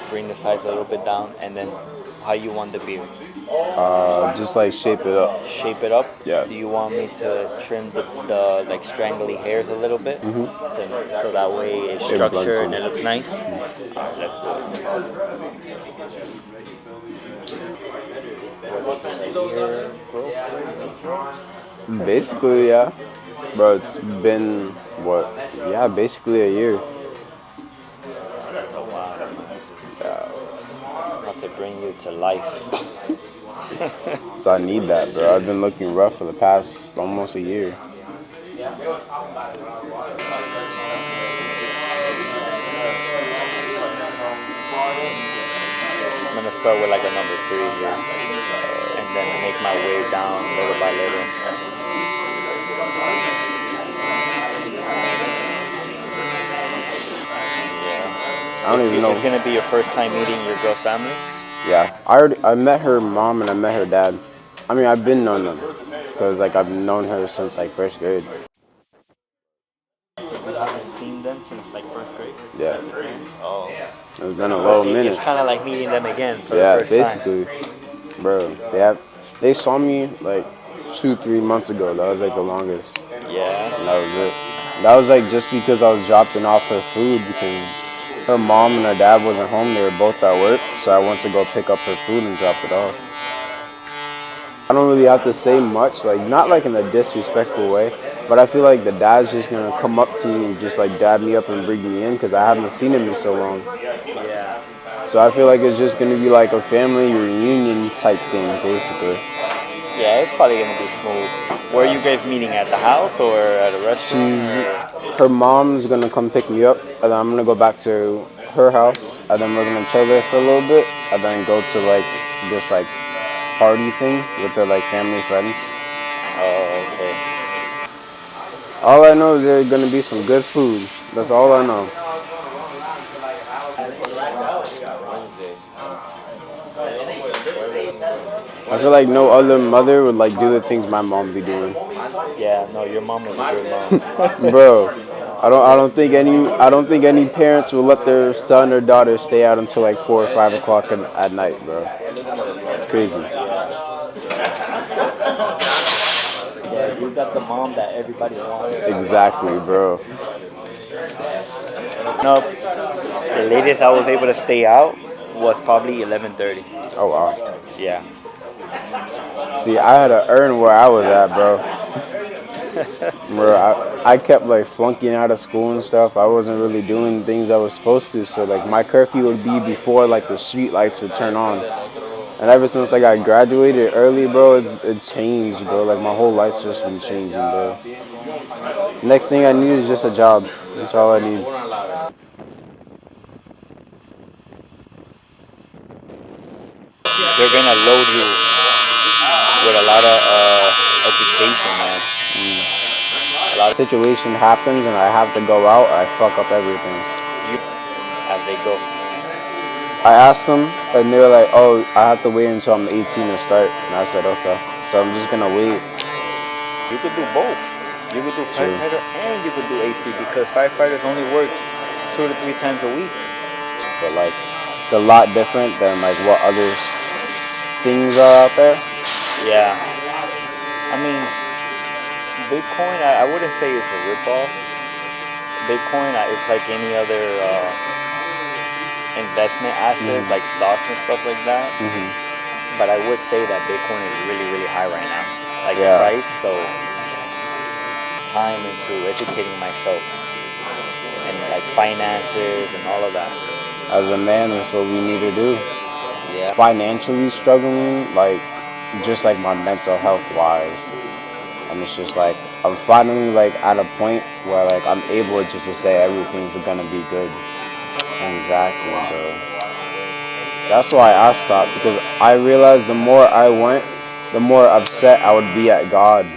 bring the sides a little bit down, and then how you want the beard? Just like shape it up. Shape it up. Yeah. Do you want me to trim the like strangly hairs a little bit, so that way it's It blends structured and in. it looks nice? Alright, let's do it. Basically, yeah. Bro, it's been, what? Yeah, basically a year. Oh wow, that's amazing. Yeah. About to bring you to life. So I need that, bro. I've been looking rough for the past almost a year. I'm gonna start with like a number 3 here, and then make my way down little by little. Yeah. I don't even know. It's gonna be your first time meeting your girl's family? Yeah, I met her mom and I met her dad. I mean, I've been known them because like I've known her since like first grade. You haven't seen them since like first grade? Yeah, Oh. it's been a little minute. It's kind of like meeting them again for Yeah, the first basically, time. bro. They saw me like 2-3 months ago. That was like the longest. Yeah. And that was it. That was like just because I was dropping off her food because her mom and her dad wasn't home. They were both at work, so I went to go pick up her food and drop it off. I don't really have to say much, like not like in a disrespectful way, but I feel like the dad's just gonna come up to me and just like dab me up and bring me in because I haven't seen him in so long. Yeah. So I feel like it's just gonna be like a family reunion type thing, basically. Yeah, it's probably gonna be smooth. Where are you guys meeting, at the house or at a restaurant? Her mom's gonna come pick me up, and then I'm gonna go back to her house, and then we're gonna chill there for a little bit, and then go to like this like party thing with their like family friends. Oh, okay. All I know is there's gonna be some good food. That's all I know. I feel like no other mother would like do the things my mom be doing. Yeah, no, your mom is a good mom. Bro, I don't think any parents will let their son or daughter stay out until like 4 or 5 o'clock at night, bro. It's crazy. Yeah, you got the mom that everybody wants. Exactly, bro. No, the latest I was able to stay out was probably 11:30. Oh wow. Yeah. See, I had to earn where I was at, bro. Bro, I kept like flunking out of school and stuff. I wasn't really doing things I was supposed to. So like my curfew would be before like the street lights would turn on. And ever since like I graduated early, bro, it changed, bro. Like my whole life's just been changing, bro. Next thing I need is just a job. That's all I need. They're gonna load you with a lot of education, man. A lot of situation happens and I have to go out, I fuck up everything. As they go. I asked them and they were like, oh, I have to wait until I'm 18 to start. And I said, okay. So I'm just gonna wait. You could do both. You could do firefighter and you could do AC because firefighters only work 2 to 3 times a week. But like, it's a lot different than like what other things are out there. Yeah. I mean, Bitcoin, I wouldn't say it's a ripoff. Bitcoin is like any other investment asset, like stocks and stuff like that. But I would say that Bitcoin is really, really high right now, like the price. So time into educating myself and like finances and all of that. As a man, that's what we need to do. Yeah. Financially struggling, like just like my mental health wise. And it's just like I'm finally like at a point where like I'm able just to say everything's gonna be good. Exactly, bro. That's why I stopped because I realized the more I went, the more upset I would be at God.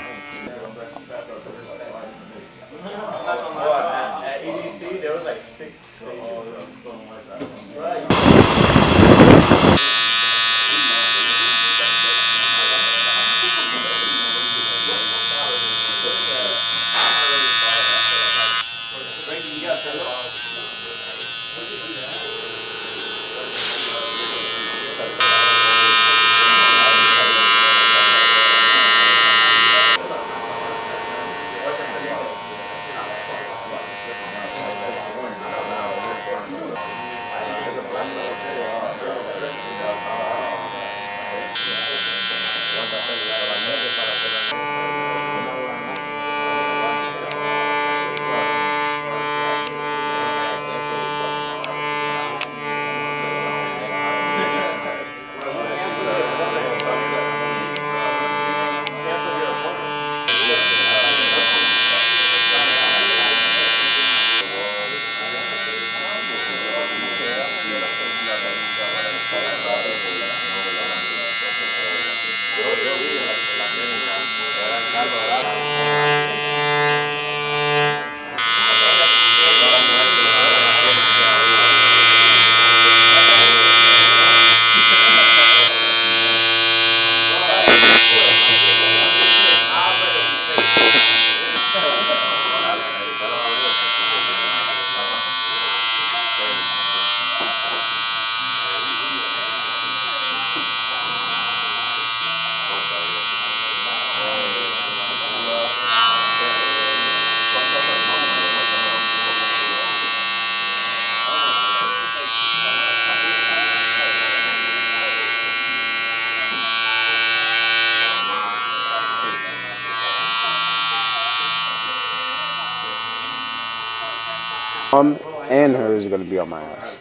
And her is gonna be on my ass.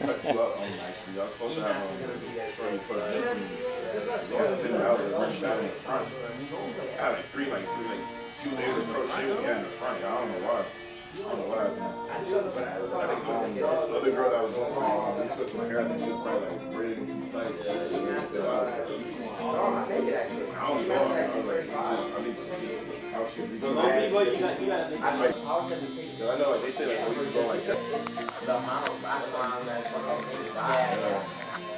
She was able to crochet with me in the front. I don't know why. I don't know what happened. I think the other girl that was twisting my hair, I think she was probably like braiding too tight. I don't know. I was like, I think she just how she reached. I know like they say like when you go like that.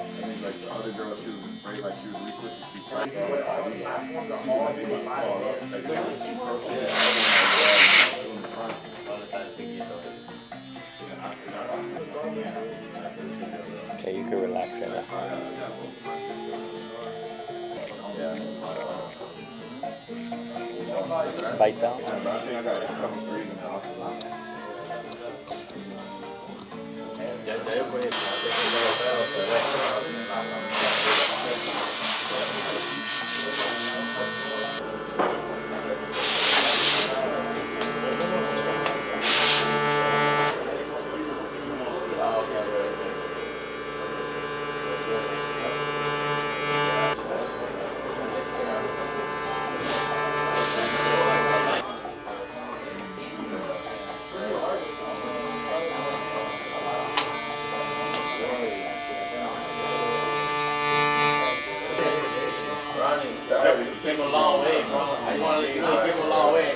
And then like the other girl, she was braid like she was retwisted too tight. So I didn't see like they would fall up. She crocheted in the front. Okay, you can relax right now. Bite down. I think I got a couple threes in Came a long way, bro. I want to came a long way.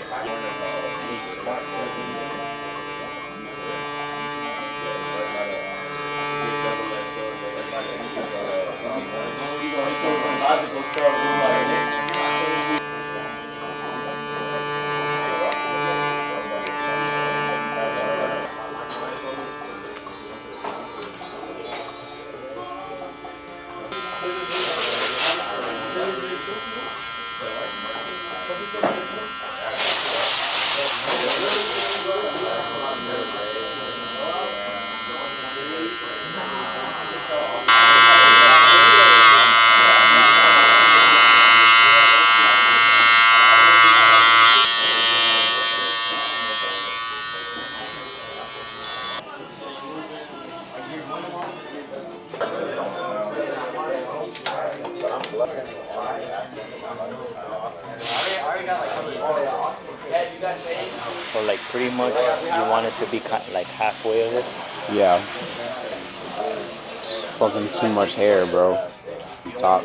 Logical stuff. So like pretty much you want it to be kind of like halfway of it. Yeah. Fucking too much hair, bro. On top.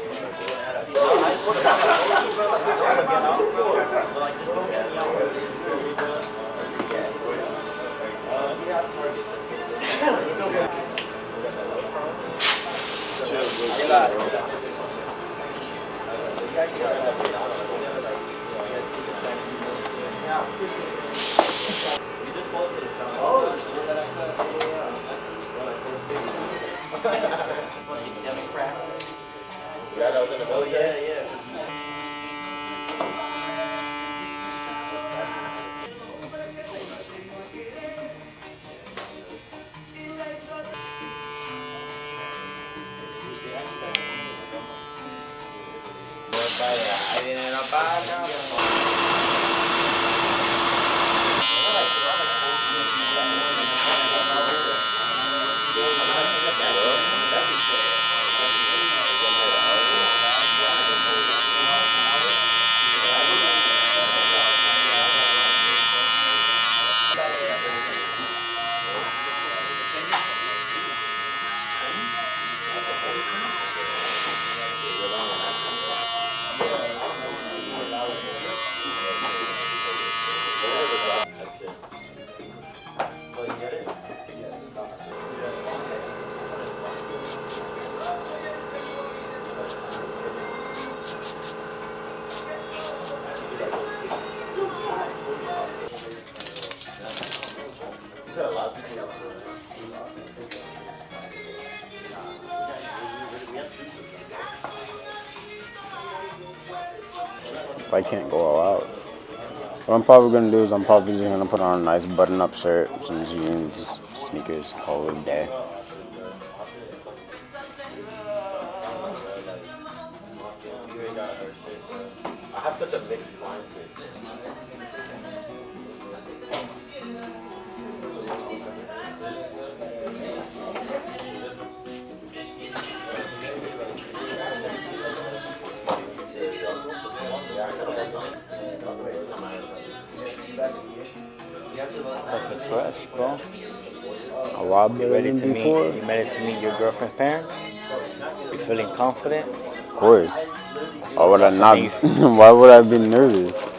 If I can't go all out. What I'm probably gonna do is I'm probably just gonna put on a nice button-up shirt, some jeans, just sneakers, call it a day. I have such a mixed mind. Looking fresh, bro. A lot You better ready than to before. meet? You ready to meet your girlfriend's parents? You feeling confident? Of course. Why would I Lots of not? things. Why would I be nervous?